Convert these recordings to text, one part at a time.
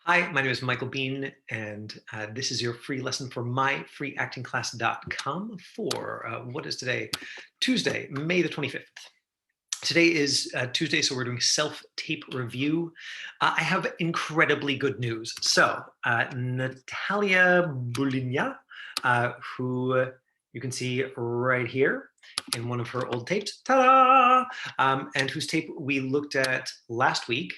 Hi, my name is Michael Bean, and this is your free lesson for myfreeactingclass.com for what is today? Tuesday, May the 25th. Today is Tuesday, so we're doing self-tape review. I have incredibly good news. So Natalia Bulinia, who you can see right here in one of her old tapes, ta-da! And whose tape we looked at last week.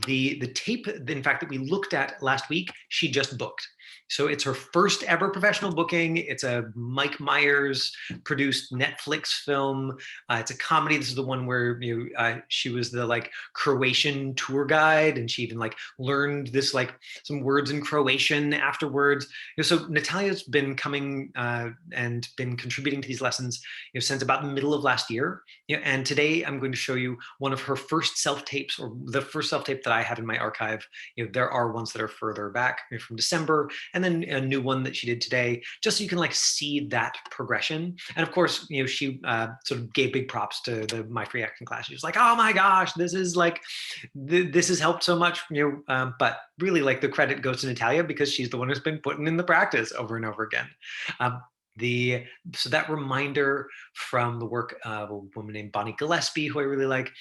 The tape, in fact, that we looked at last week, she just booked. So it's her first ever professional booking. It's a Mike Myers produced Netflix film. It's a comedy. This is the one where she was the Croatian tour guide, and she even learned this some words in Croatian afterwards. So Natalia's been coming and been contributing to these lessons since about the middle of last year. And today I'm going to show you one of her first self-tapes, or the first self-tape that I have in my archive. There are ones that are further back from December, and then a new one that she did today, just so you can see that progression. And of course, she sort of gave big props to the My Free Acting class. She was like, "Oh my gosh, this is this has helped so much." But really, the credit goes to Natallia because she's the one who's been putting in the practice over and over again. So that reminder from the work of a woman named Bonnie Gillespie, who I really like,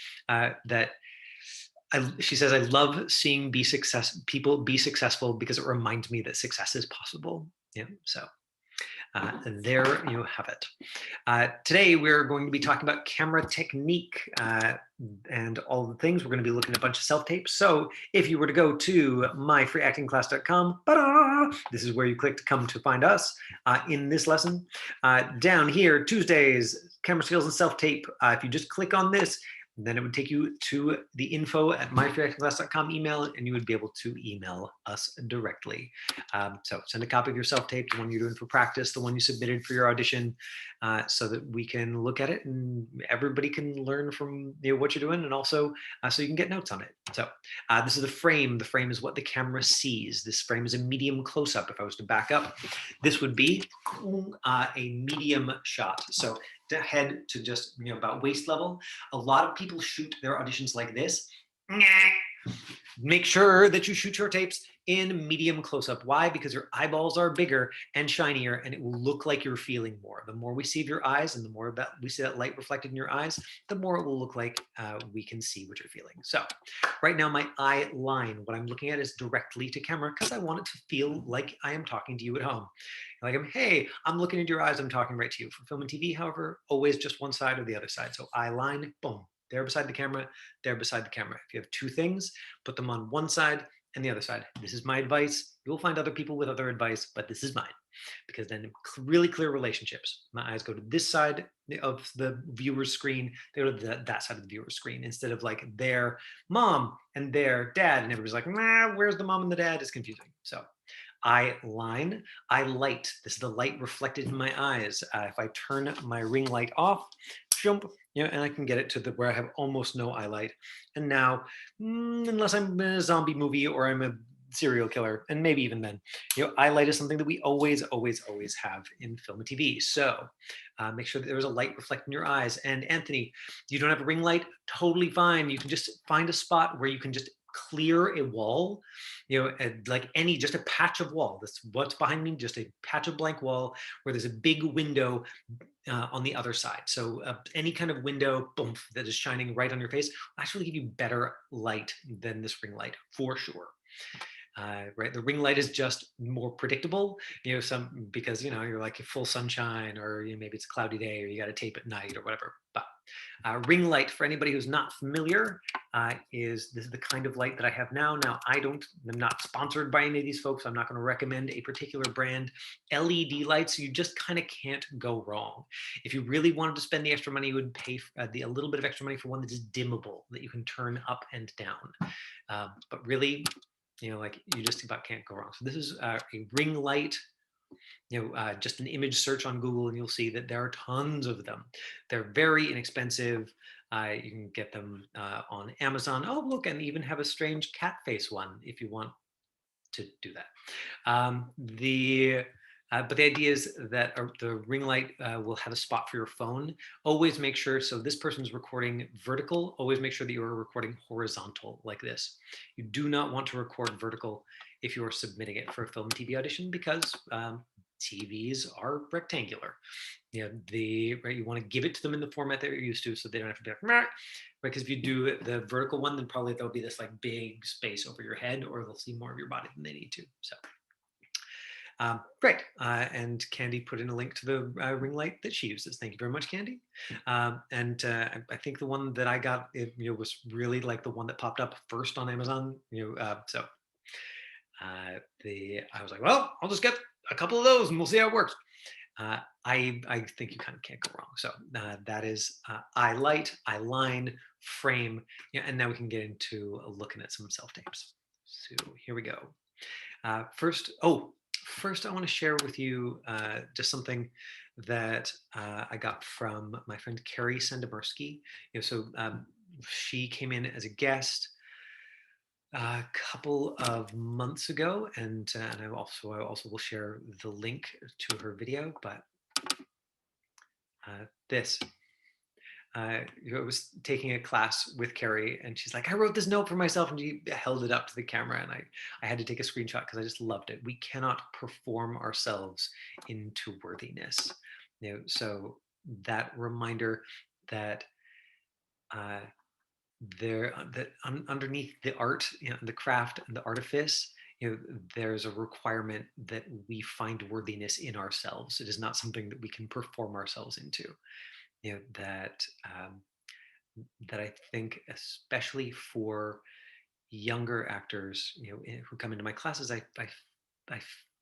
she says, "I love seeing people be successful because it reminds me that success is possible." So there you have it. Today we're going to be talking about camera technique and all the things. We're going to be looking at a bunch of self-tapes. So if you were to go to myfreeactingclass.com, this is where you click to come to find us in this lesson. Down here, Tuesdays, camera skills and self-tape. If you just click on this, then it would take you to the info@myfreeactingclass.com email, and you would be able to email us directly. So send a copy of your self-tape, the one you're doing for practice, the one you submitted for your audition, so that we can look at it and everybody can learn from what you're doing, and also so you can get notes on it. So this is the frame. The frame is what the camera sees. This frame is a medium close-up. If I was to back up, this would be a medium shot. So to head to just about waist level. A lot of people shoot their auditions like this. Make sure that you shoot your tapes in medium close-up. Why? Because your eyeballs are bigger and shinier, and it will look like you're feeling more. The more we see of your eyes, and the more that we see that light reflected in your eyes, the more it will look like we can see what you're feeling. So right now, my eye line, what I'm looking at is directly to camera because I want it to feel like I am talking to you at home. Hey, I'm looking into your eyes, I'm talking right to you. For film and TV, however, always just one side or the other side. So eye line, boom, there beside the camera, there beside the camera. If you have two things, put them on one side and the other side. This is my advice. You'll find other people with other advice, but this is mine, because then really clear relationships. My eyes go to this side of the viewer's screen, they go to that side of the viewer's screen, instead of their mom and their dad, and everybody's like, nah, where's the mom and the dad? It's confusing. So eye line, eye light. This is the light reflected in my eyes. If I turn my ring light off, jump, and I can get it to where I have almost no eye light. And now, unless I'm in a zombie movie or I'm a serial killer, and maybe even then, eye light is something that we always have in film and TV. So make sure that there's a light reflecting your eyes. And Anthony, you don't have a ring light? Totally fine. You can just find a spot where you can just clear a wall, just a patch of wall. That's what's behind me, just a patch of blank wall where there's a big window on the other side. So any kind of window, boom, that is shining right on your face will actually give you better light than this ring light, for sure. Right, the ring light is just more predictable, because you're full sunshine, or maybe it's a cloudy day, or you got to tape at night or whatever. But ring light, for anybody who's not familiar, this is the kind of light that I have now. Now I'm not sponsored by any of these folks. I'm not going to recommend a particular brand. LED lights, you just kind of can't go wrong. If you really wanted to spend the extra money, you would pay a little bit of extra money for one that is dimmable, that you can turn up and down. But really, you just about can't go wrong. So this is a ring light, just an image search on Google, and you'll see that there are tons of them. They're very inexpensive. You can get them on Amazon. Oh, look, and even have a strange cat face one if you want to do that. But the idea is that the ring light will have a spot for your phone. Always make sure, so this person's recording vertical, always make sure that you are recording horizontal like this. You do not want to record vertical if you are submitting it for a film and TV audition because TVs are rectangular. Right, you want to give it to them in the format that you're used to so they don't have to be like, right? Because if you do the vertical one, then probably there'll be this like big space over your head or they'll see more of your body than they need to. So great. And Candy put in a link to the ring light that she uses. Thank you very much, Candy. I think the one that I got was really like the one that popped up first on Amazon. I was like, well, I'll just get a couple of those and we'll see how it works. I think you kind of can't go wrong. So that is eyeline, frame, and now we can get into looking at some self-tapes. So here we go. First, I want to share with you just something that I got from my friend Carrie Sandoberski. She came in as a guest a couple of months ago, and I also will share the link to her video. But this. I was taking a class with Carrie and she's like, I wrote this note for myself, and she held it up to the camera and I had to take a screenshot because I just loved it. We cannot perform ourselves into worthiness. So that reminder that underneath the art, the craft and the artifice, there's a requirement that we find worthiness in ourselves. It is not something that we can perform ourselves into. That I think, especially for younger actors, who come into my classes, I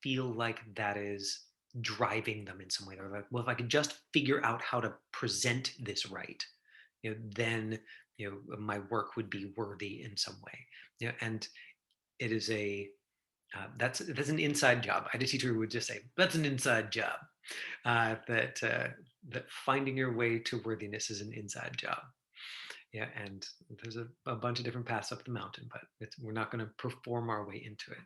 feel like that is driving them in some way. They're like, well, if I could just figure out how to present this right, then my work would be worthy in some way. And it is that's an inside job. I had a teacher who would just say, that's an inside job. That finding your way to worthiness is an inside job. And there's a bunch of different paths up the mountain, but we're not going to perform our way into it.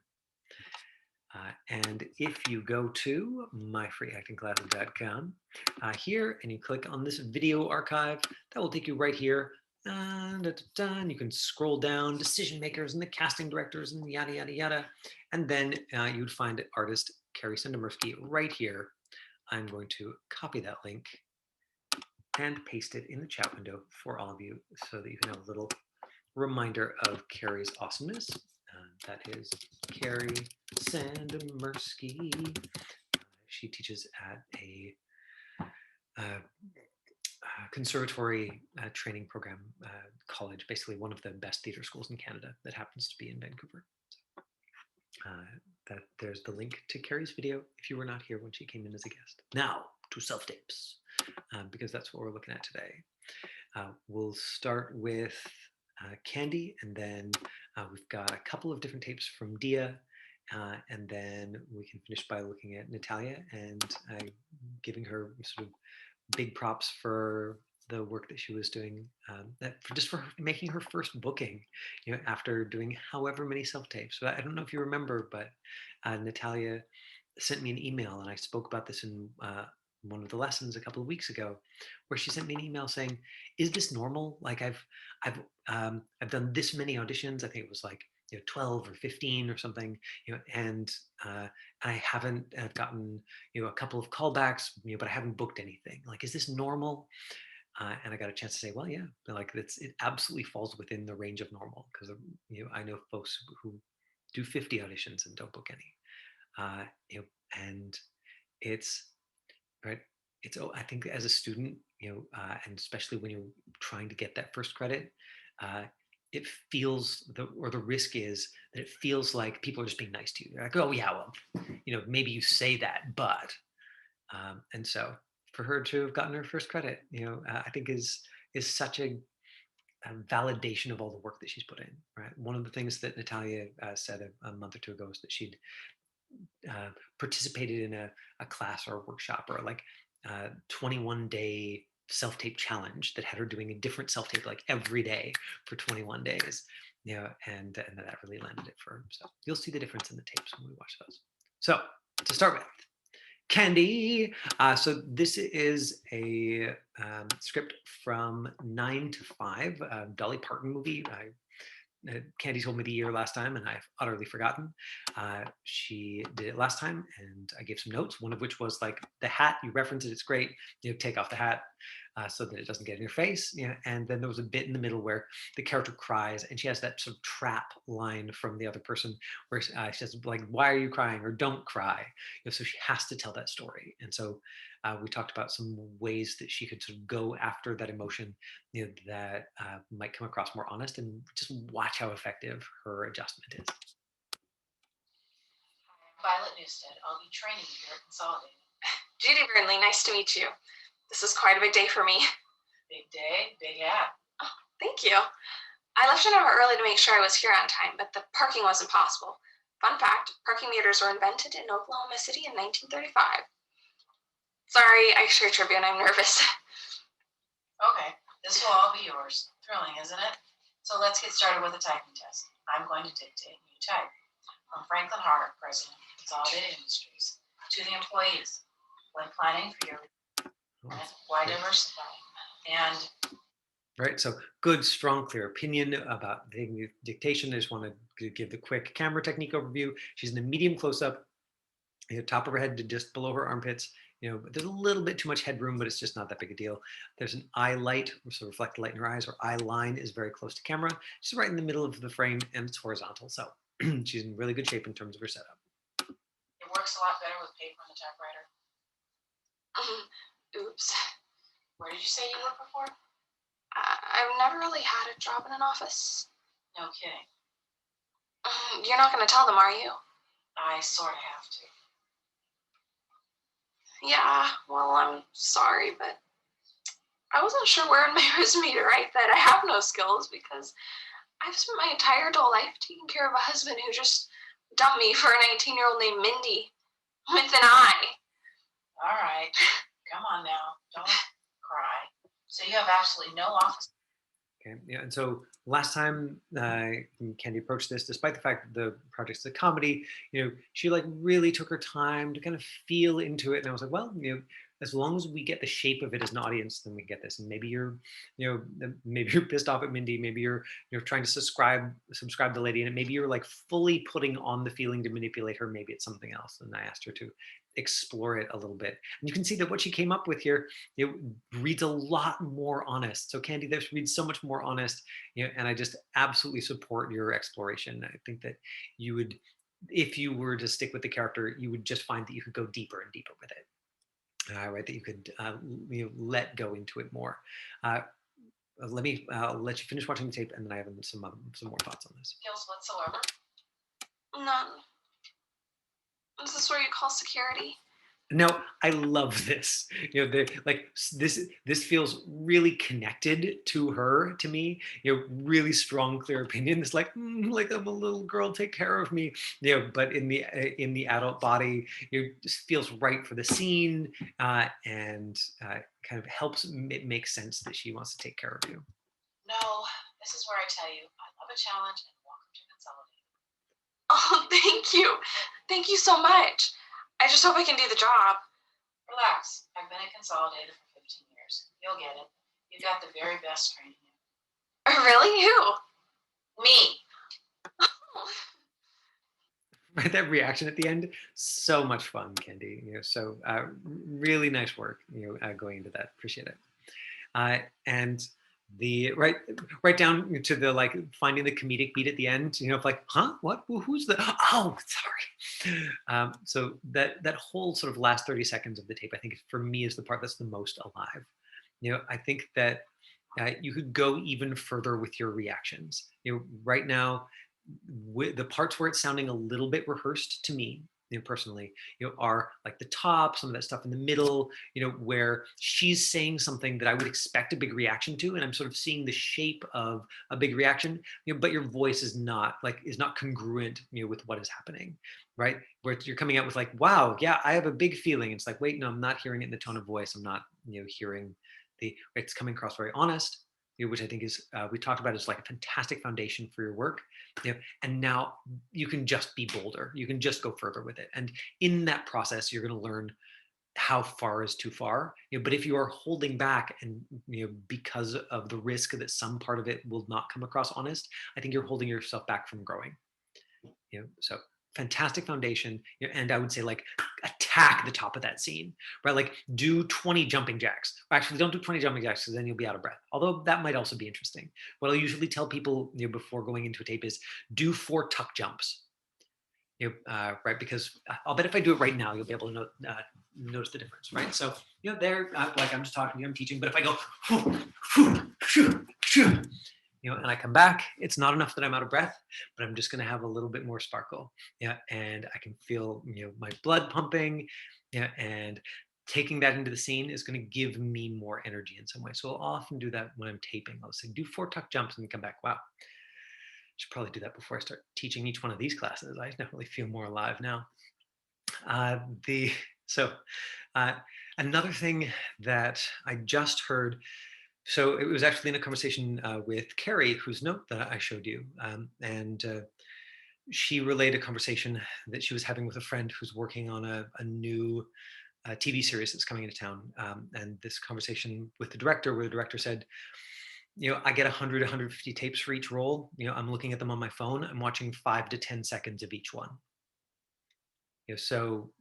And if you go to myfreeactingclasses.com here and you click on this video archive, that will take you right here. And you can scroll down decision makers and the casting directors and yada, yada, yada. And then you would find artist Carrie Sandoberski right here. I'm going to copy that link and paste it in the chat window for all of you so that you can have a little reminder of Carrie's awesomeness. That is Carrie Sandoberski. She teaches at a conservatory training program college, basically one of the best theater schools in Canada that happens to be in Vancouver. So, there's the link to Carrie's video if you were not here when she came in as a guest. Now to self-tapes, because that's what we're looking at today. We'll start with Candy, and then we've got a couple of different tapes from Dia, and then we can finish by looking at Natallia and giving her sort of big props for the work that she was doing, just for making her first booking, after doing however many self-tapes. So I don't know if you remember, but Natallia sent me an email, and I spoke about this in one of the lessons a couple of weeks ago, where she sent me an email saying, "Is this normal? Like I've done this many auditions. I think it was like 12 or 15 or something, and I haven't gotten a couple of callbacks, but I haven't booked anything. Like, is this normal?" And I got a chance to say, well, yeah, like it absolutely falls within the range of normal, because I know folks who do 50 auditions and don't book any, and it's right. I think as a student, and especially when you're trying to get that first credit, it feels the risk is that it feels like people are just being nice to you. They're like, oh yeah, well, maybe you say that, but, and so for her to have gotten her first credit, I think is such a validation of all the work that she's put in. Right. One of the things that Natallia said a month or two ago is that she'd participated in a class or a workshop or like 21-day self-tape challenge that had her doing a different self-tape like every day for 21 days, and that really landed it for her. So you'll see the difference in the tapes when we watch those. So to start with, Candy. So this is a script from 9 to 5, Dolly Parton movie. Candy told me the year last time, and I've utterly forgotten. She did it last time, and I gave some notes. One of which was like the hat. You reference it; it's great. Take off the hat so that it doesn't get in your face. And then there was a bit in the middle where the character cries, and she has that sort of trap line from the other person where she says like, "Why are you crying?" or "Don't cry." So she has to tell that story, and so we talked about some ways that she could sort of go after that emotion that might come across more honest, and just watch how effective her adjustment is. Violet Newstead. I'll be training you here at Consolidated. Judy Burnley, nice to meet you. This is quite a big day for me. Big day, big hat. Oh, thank you. I left an hour early to make sure I was here on time, but the parking wasn't possible. Fun fact, parking meters were invented in Oklahoma City in 1935. Sorry, I share trivia and I'm nervous. Okay, this will all be yours. Thrilling, isn't it? So let's get started with the typing test. I'm going to dictate and you type. From Franklin Hart, President of Consolidated Industries, to the employees, when planning for your why diversify? And right, so good, strong, clear opinion about the dictation. I just want to give the quick camera technique overview. She's in a medium close-up, top of her head to just below her armpits. There's a little bit too much headroom, but it's just not that big a deal. There's an eye light, so reflect light in her eyes. Her eye line is very close to camera. She's right in the middle of the frame, and it's horizontal. So she's in really good shape in terms of her setup. It works a lot better with paper on the typewriter. Oops. Where did you say you worked before? I've never really had a job in an office. No kidding. You're not going to tell them, are you? I sort of have to. Yeah, well, I'm sorry, but I wasn't sure where in my resume to write that I have no skills, because I've spent my entire adult life taking care of a husband who just dumped me for a 19-year-old named Mindy with an eye. All right, come on now, don't cry. So you have absolutely no office. Okay, yeah, and so last time Candy approached this, despite the fact that the project's a comedy, she like really took her time to kind of feel into it, and I was like, well, as long as we get the shape of it as an audience, then we get this. And maybe maybe you're pissed off at Mindy, maybe you're trying to subscribe the lady, and maybe you're like fully putting on the feeling to manipulate her. Maybe it's something else. And I asked her to explore it a little bit, and you can see that what she came up with here, it reads a lot more honest. So Candy, this reads so much more honest, and I just absolutely support your exploration. I think that you would, if you were to stick with the character, you would just find that you could go deeper and deeper with it. Right, that you could let go into it more. Let me let you finish watching the tape, and then I have some more thoughts on this. Skills whatsoever? None. Is this where you call security? No, I love this. This feels really connected to her, to me. Really strong, clear opinion. It's like like I'm a little girl, take care of me. But in the adult body, just feels right for the scene, and kind of helps it make sense that she wants to take care of you. No, this is where I tell you, I love a challenge, and welcome to Consolidated. Oh, thank you so much. I just hope I can do the job. Relax. I've been at Consolidated for 15 years. You'll get it. You got the very best training. Really? Who? Me. Right, that reaction at the end, so much fun, Candy. So really nice work. Going into that, appreciate it. And the right down to the like finding the comedic beat at the end, like, huh, what, who's the, oh, sorry. So that whole sort of last 30 seconds of the tape, I think for me is the part that's the most alive. I think that you could go even further with your reactions. Right now, the parts where it's sounding a little bit rehearsed to me, personally, are like the top, some of that stuff in the middle, where she's saying something that I would expect a big reaction to, and I'm sort of seeing the shape of a big reaction, but your voice is not congruent, with what is happening, right? Where you're coming out with like, wow, yeah, I have a big feeling. It's like, wait, no, I'm not hearing it in the tone of voice. I'm not, hearing it's coming across very honest, which I think is, we talked about, is like a fantastic foundation for your work. And now you can just be bolder. You can just go further with it. And in that process, you're going to learn how far is too far. But if you are holding back and because of the risk that some part of it will not come across honest, I think you're holding yourself back from growing. So fantastic foundation. And I would say like attack the top of that scene, right? Like do 20 jumping jacks. Actually, don't do 20 jumping jacks because then you'll be out of breath. Although that might also be interesting. What I'll usually tell people before going into a tape is do 4 tuck jumps. Right? Because I'll bet if I do it right now, you'll be able to notice the difference, right? So, there, like I'm just talking to you, I'm teaching, but if I go, and I come back, it's not enough that I'm out of breath, but I'm just going to have a little bit more sparkle, and I can feel, my blood pumping, and taking that into the scene is going to give me more energy in some way. So I'll often do that when I'm taping. I'll say, do 4 tuck jumps and come back. Wow. Should probably do that before I start teaching each one of these classes. I definitely feel more alive now. Another thing that I just heard, so it was actually in a conversation with Carrie, whose note that I showed you, and she relayed a conversation that she was having with a friend who's working on a new TV series that's coming into town, and this conversation with the director, where the director said, I get 100, 150 tapes for each role. I'm looking at them on my phone. I'm watching 5 to 10 seconds of each one. So,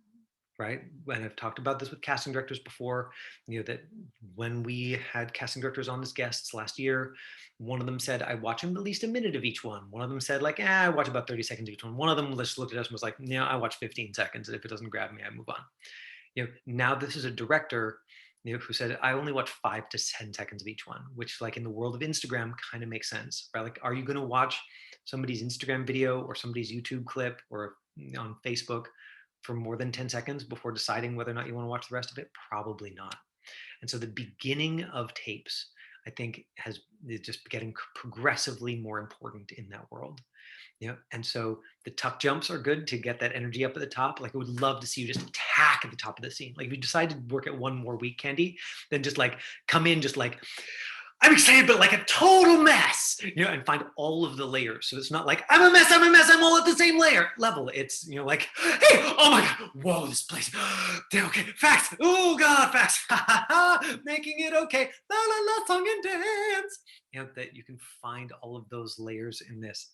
right. And I've talked about this with casting directors before, that when we had casting directors on as guests last year, one of them said, I watch them at least a minute of each one. One of them said like, I watch about 30 seconds of each one. One of them just looked at us and was like, I watch 15 seconds. And if it doesn't grab me, I move on. Now this is a director who said, I only watch 5 to 10 seconds of each one, which like in the world of Instagram kind of makes sense, right? Like, are you going to watch somebody's Instagram video or somebody's YouTube clip or on Facebook for more than 10 seconds before deciding whether or not you want to watch the rest of it? Probably not. And so the beginning of tapes, I think, is just getting progressively more important in that world. And so the tuck jumps are good to get that energy up at the top. Like I would love to see you just attack at the top of the scene. Like if you decide to work at one more week, Candy, then just like come in just like, I'm excited, but like a total mess, and find all of the layers. So it's not like, I'm a mess, I'm all at the same level. It's, like, hey, oh my God, whoa, this place, okay, facts, oh God, facts, making it okay, la la la, song and dance. That you can find all of those layers in this.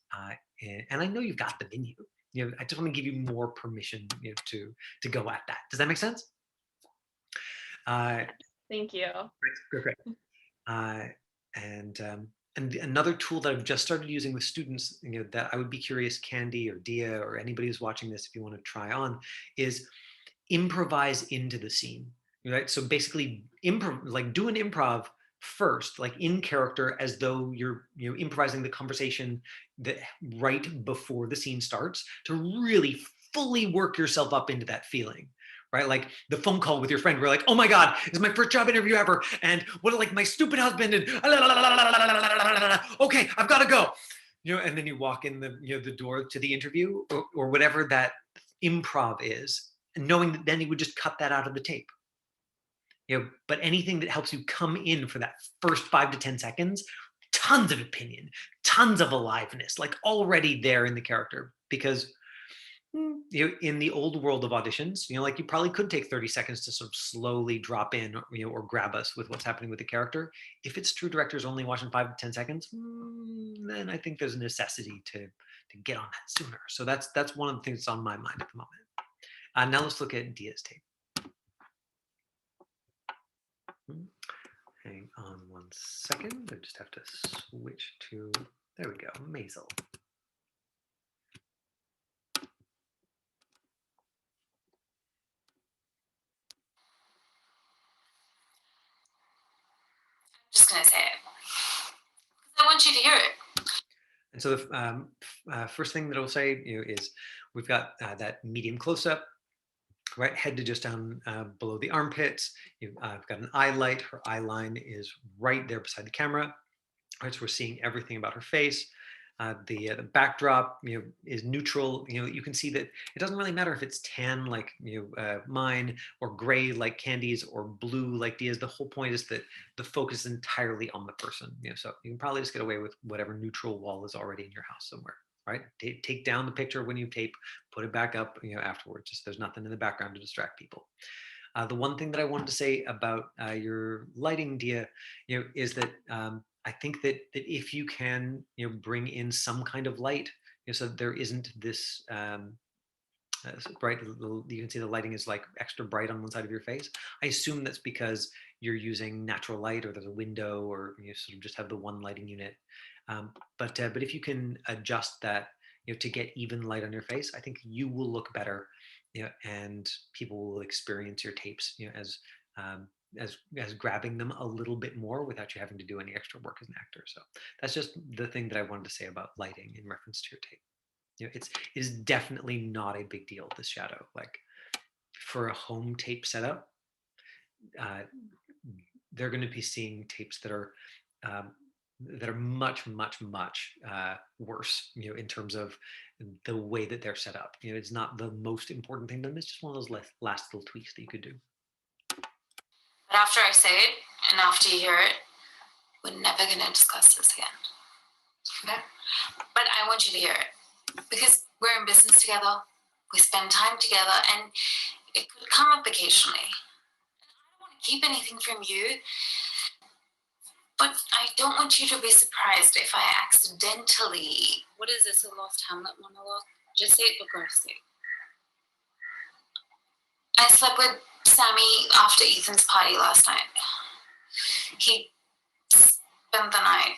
And I know you've got them in you. I just want to give you more permission to go at that. Does that make sense? Thank you. Great. And another tool that I've just started using with students, that I would be curious, Candy or Dia or anybody who's watching this, if you want to try on, is improvise into the scene, right? So basically, do an improv first, like in character, as though you're improvising the conversation that right before the scene starts, to really fully work yourself up into that feeling. Right, like the phone call with your friend, we're like, oh my God, this is my first job interview ever, and what like my stupid husband, and okay, I've got to go, and then you walk in the door to the interview or whatever that improv is, and knowing that then you would just cut that out of the tape. But anything that helps you come in for that first 5 to 10 seconds, tons of opinion, tons of aliveness, like already there in the character, because in the old world of auditions, like you probably could take 30 seconds to sort of slowly drop in, or grab us with what's happening with the character. If it's true directors only watching 5 to 10 seconds, then I think there's a necessity to get on that sooner. So that's one of the things that's on my mind at the moment. Now let's look at Dia's tape. Hang on one second. I just have to switch to, there we go, Maisel. Just gonna say it because I want you to hear it. And so the first thing that I'll say is we've got that medium close-up, right, head to just down below the armpits. I've got an eye light. Her eye line is right there beside the camera. Right, so we're seeing everything about her face. The backdrop, is neutral. You can see that it doesn't really matter if it's tan like mine, or gray like Candy's, or blue like Dia's. The whole point is that the focus is entirely on the person. So you can probably just get away with whatever neutral wall is already in your house somewhere. Right? Take down the picture when you tape, put it back up, afterwards. Just there's nothing in the background to distract people. The one thing that I wanted to say about your lighting, Dia, is that I think that if you can, bring in some kind of light, so that there isn't this bright. You can see the lighting is like extra bright on one side of your face. I assume that's because you're using natural light, or there's a window, or you sort of just have the one lighting unit. But if you can adjust that, to get even light on your face, I think you will look better, and people will experience your tapes, as grabbing them a little bit more without you having to do any extra work as an actor. So that's just the thing that I wanted to say about lighting in reference to your tape. It is definitely not a big deal, this shadow. Like, for a home tape setup, they're going to be seeing tapes that are much, much, much worse, in terms of the way that they're set up. It's not the most important thing to them. It's just one of those last little tweaks that you could do. But after I say it, and after you hear it, we're never going to discuss this again. Okay? But I want you to hear it, because we're in business together, we spend time together, and it could come up occasionally. I don't want to keep anything from you, but I don't want you to be surprised if I accidentally... What is this, a lost Hamlet monologue? Just say it for God's sake. I slept with Sammy after Ethan's party last night. He spent the night.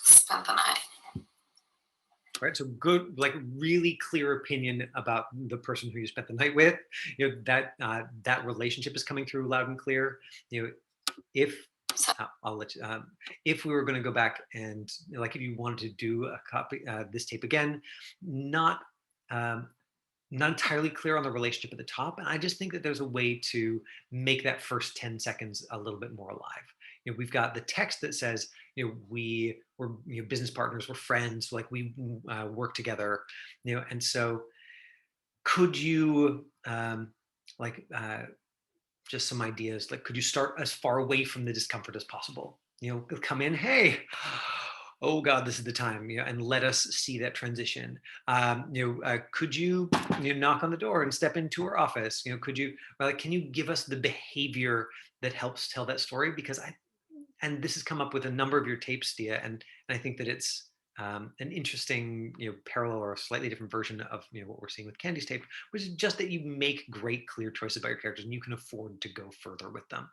Spent the night. Right, so good, like really clear opinion about the person who you spent the night with. That relationship is coming through loud and clear. If I'll let you. If we were going to go back and, like, if you wanted to do a copy, this tape again, not entirely clear on the relationship at the top, and I just think that there's a way to make that first 10 seconds a little bit more alive. We've got the text that says, we were business partners, we're friends, like we work together, and so could you just some ideas, like, could you start as far away from the discomfort as possible? Come in, hey, oh God, this is the time, and let us see that transition. Could you, knock on the door and step into her office? Could you, can you give us the behavior that helps tell that story? Because and this has come up with a number of your tapes, Dia, and I think that it's an interesting, parallel or a slightly different version of what we're seeing with Candy's tape, which is just that you make great, clear choices about your characters, and you can afford to go further with them.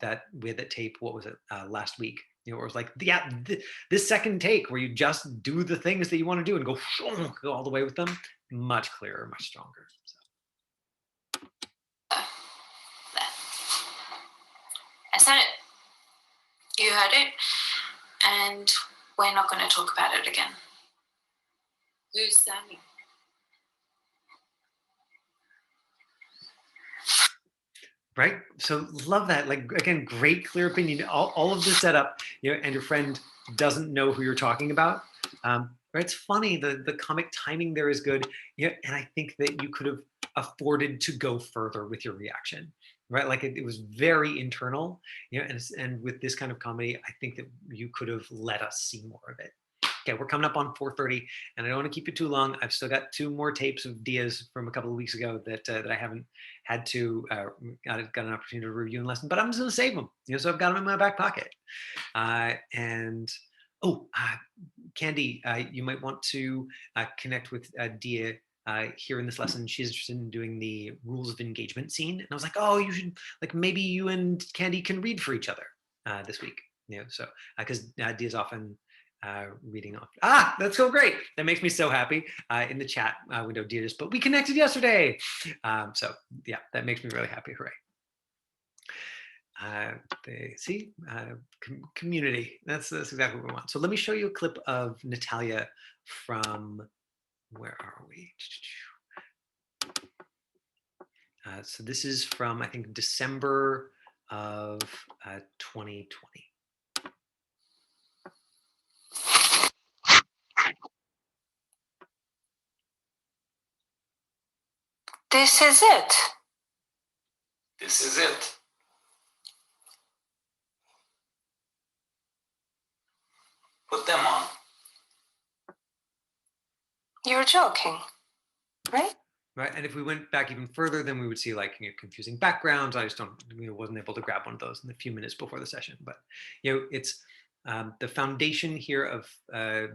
That we had that tape, what was it, last week? It was like, this second take where you just do the things that you want to do and go all the way with them, much clearer, much stronger. So. I said it. You heard it, and we're not going to talk about it again. Who's Sammy? Right, so love that. Like, again, great, clear opinion. All of the setup, and your friend doesn't know who you're talking about. Right, it's funny. The comic timing there is good. And I think that you could have afforded to go further with your reaction. Right, like it was very internal. And with this kind of comedy, I think that you could have let us see more of it. Okay, we're coming up on 4:30, and I don't want to keep you too long. I've still got 2 more tapes of Dia's from a couple of weeks ago that I haven't had to got an opportunity to review and listen, but I'm just going to save them. So I've got them in my back pocket. Candy, you might want to connect with Dia here in this lesson. She's interested in doing the rules of engagement scene, and I was like, oh, you should, like, maybe you and Candy can read for each other this week. So because Dia's often reading off. That's so great. That makes me so happy. In the chat window, Dia just, but we connected yesterday. So yeah, that makes me really happy. Hooray. Community. That's exactly what we want. So let me show you a clip of Natallia from, where are we? So this is from, I think, December of 2020. This is it. This is it. Put them on. You're joking, right? right? And if we went back even further, then we would see like confusing backgrounds. I just wasn't able to grab one of those in the few minutes before the session. But it's the foundation here of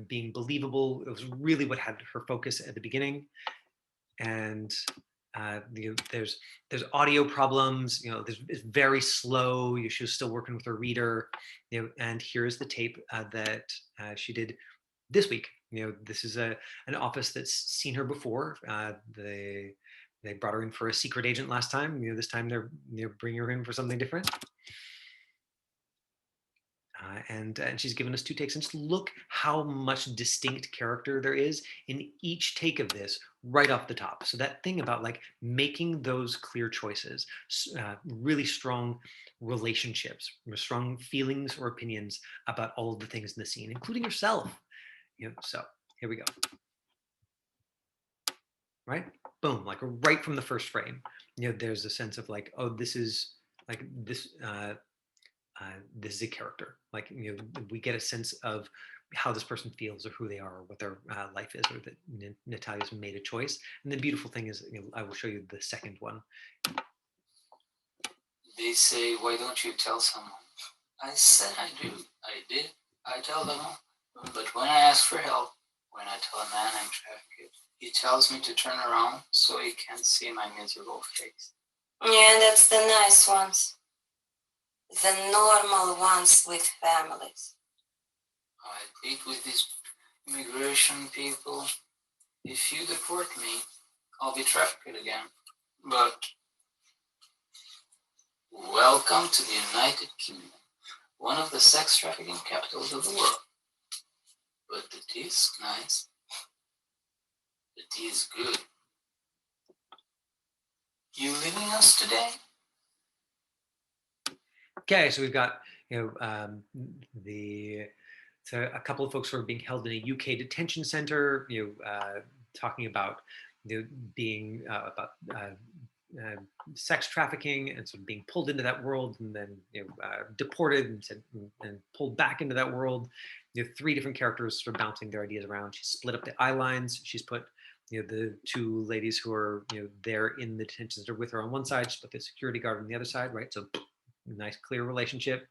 being believable. It was really what had her focus at the beginning, and there's audio problems. It's very slow. She was still working with her reader. And here's the tape that she did this week. This is an office that's seen her before. They brought her in for a secret agent last time. This time they're bringing her in for something different. And she's given us 2 takes, and just look how much distinct character there is in each take of this right off the top. So that thing about like making those clear choices, really strong relationships, strong feelings or opinions about all of the things in the scene, including yourself. So here we go. Right? Boom, like right from the first frame. There's a sense of like, oh, this is like this. This is a character. Like we get a sense of how this person feels, or who they are, or what their life is, or that Natalia's made a choice. And the beautiful thing is, I will show you the second one. They say, why don't you tell someone? I said I do. I did. I tell them all. But when I ask for help, when I tell a man I'm trafficked, he tells me to turn around so he can't see my miserable face. Yeah, that's the nice ones. The normal ones with families. I plead with these immigration people. If you deport me, I'll be trafficked again. But welcome to the United Kingdom, one of the sex trafficking capitals of the world. But the tea's nice. The tea is good. You leaving us today? Okay, so we've got so a couple of folks who are being held in a UK detention center. Talking about being about sex trafficking, and sort of being pulled into that world, and then deported and pulled back into that world. 3 different characters sort of bouncing their ideas around. She's split up the eyelines. She's put the 2 ladies who are there in the detention center with her on one side. She's put the security guard on the other side, right? So nice clear relationship.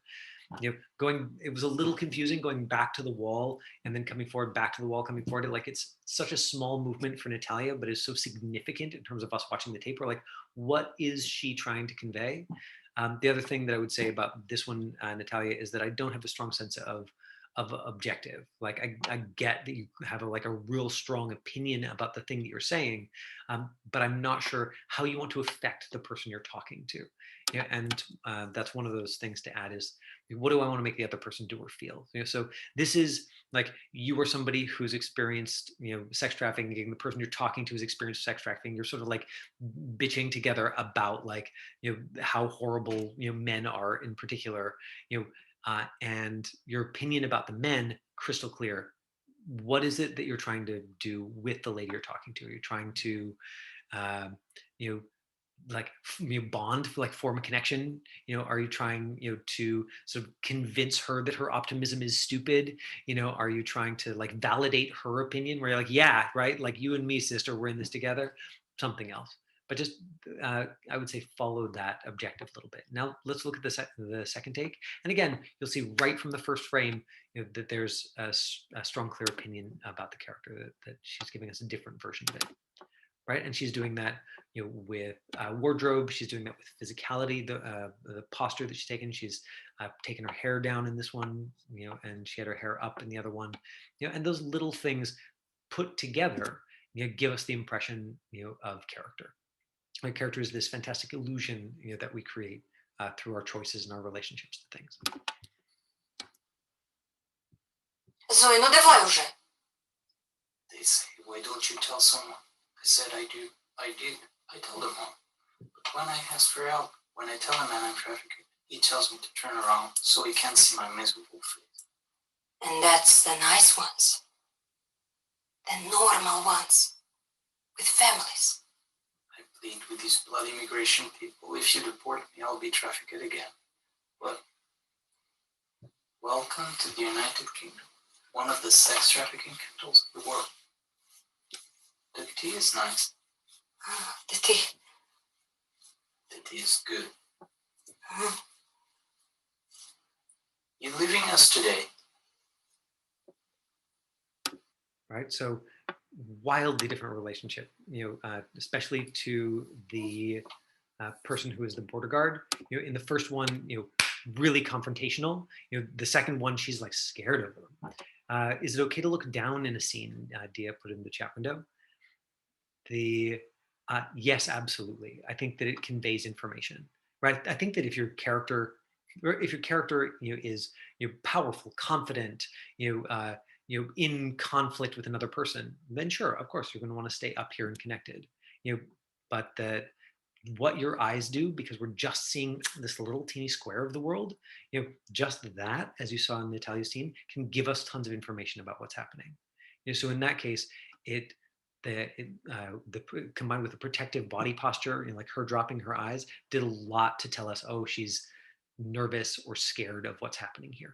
It was a little confusing going back to the wall and then coming forward, back to the wall, coming forward. Like, it's such a small movement for Natallia, but it's so significant in terms of us watching the tape. We're like, what is she trying to convey? The other thing that I would say about this one, Natallia, is that I don't have a strong sense of objective. Like, I get that you have a real strong opinion about the thing that you're saying, but I'm not sure how you want to affect the person you're talking to. And that's one of those things to add is, what do I want to make the other person do or feel? So this is like, you are somebody who's experienced sex trafficking. The person you're talking to has experienced sex trafficking. You're sort of like bitching together about like how horrible men are in particular. And your opinion about the men, crystal clear. What is it that you're trying to do with the lady you're talking to? Are you trying to bond, like form a connection? Are you trying to sort of convince her that her optimism is stupid? Are you trying to like validate her opinion, where you're like, yeah, right, like you and me, sister, we're in this together? Something else. But just I would say follow that objective a little bit. Now let's look at the second take. And again, you'll see right from the first frame that there's a strong, clear opinion about the character, that she's giving us a different version of it. Right, and she's doing that, with wardrobe. She's doing that with physicality, the posture that she's taken. She's taken her hair down in this one, and she had her hair up in the other one, and those little things put together, give us the impression, of character. Our character is this fantastic illusion, that we create through our choices and our relationships to things. Zoe, no dawaj уже. They say, why don't you tell someone? I said I do. I did. I told them all. But when I ask for help, when I tell a man I'm trafficked, he tells me to turn around so he can't see my miserable face. And that's the nice ones. The normal ones. With families. I plead with these bloody immigration people. If you deport me, I'll be trafficked again. But welcome to the United Kingdom, one of the sex trafficking capitals of the world. The tea is nice. The tea. The tea is good. You're leaving us today. Right? So wildly different relationship, especially to the person who is the border guard. In the first one, really confrontational. The second one, she's like scared of them. Is it okay to look down in a scene? Dia put in the chat window. Yes, absolutely. I think that it conveys information, right? I think that if your character is powerful, confident, in conflict with another person, then sure, of course, you're going to want to stay up here and connected. But that what your eyes do, because we're just seeing this little teeny square of the world, just that, as you saw in Natalia's scene, can give us tons of information about what's happening. So in that case, combined with the protective body posture, like her dropping her eyes, did a lot to tell us, oh, she's nervous or scared of what's happening here.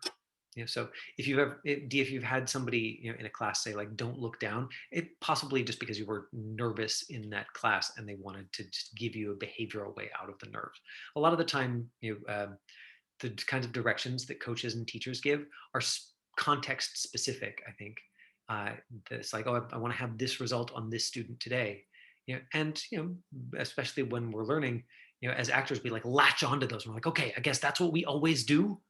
So if you've had somebody in a class say like, don't look down, it possibly just because you were nervous in that class and they wanted to just give you a behavioral way out of the nerves. A lot of the time, the kinds of directions that coaches and teachers give are context specific, I think. It's like, oh, I want to have this result on this student today. And especially when we're learning, as actors, we like latch onto those. We're like, okay, I guess that's what we always do.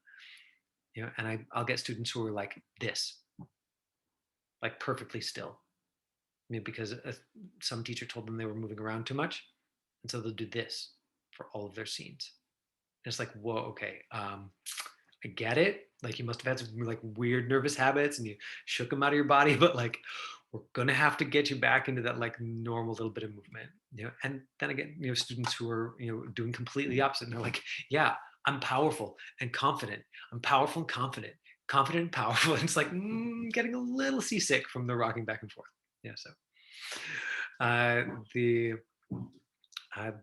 And I'll get students who are like this, like perfectly still. Because some teacher told them they were moving around too much. And so they'll do this for all of their scenes. And it's like, whoa, okay. I get it. Like you must have had some like weird nervous habits and you shook them out of your body, but like, we're going to have to get you back into that like normal little bit of movement, and then again, students who are, doing completely opposite. And they're like, yeah, I'm powerful and confident. I'm powerful and confident, confident and powerful. And it's like getting a little seasick from the rocking back and forth. So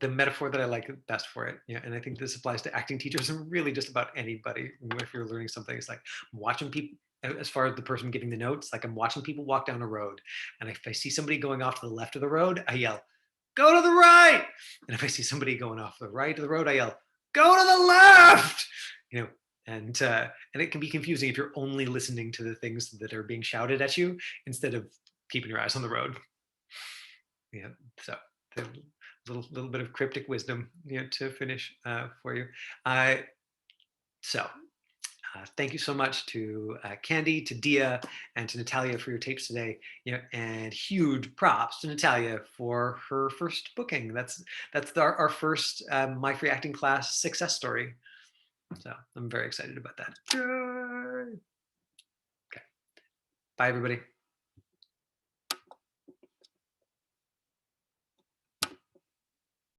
the metaphor that I like best for it, and I think this applies to acting teachers and really just about anybody. If you're learning something, it's like I'm watching people, as far as the person giving the notes, like I'm watching people walk down a road, and if I see somebody going off to the left of the road, I yell, "Go to the right!" And if I see somebody going off the right of the road, I yell, "Go to the left!" And it can be confusing if you're only listening to the things that are being shouted at you instead of keeping your eyes on the road. So the little bit of cryptic wisdom, to finish for you. Thank you so much to Candy, to Dia, and to Natalia for your tapes today. And huge props to Natalia for her first booking. That's our first My Free Acting class success story. So I'm very excited about that. Yay! Okay. Bye, everybody.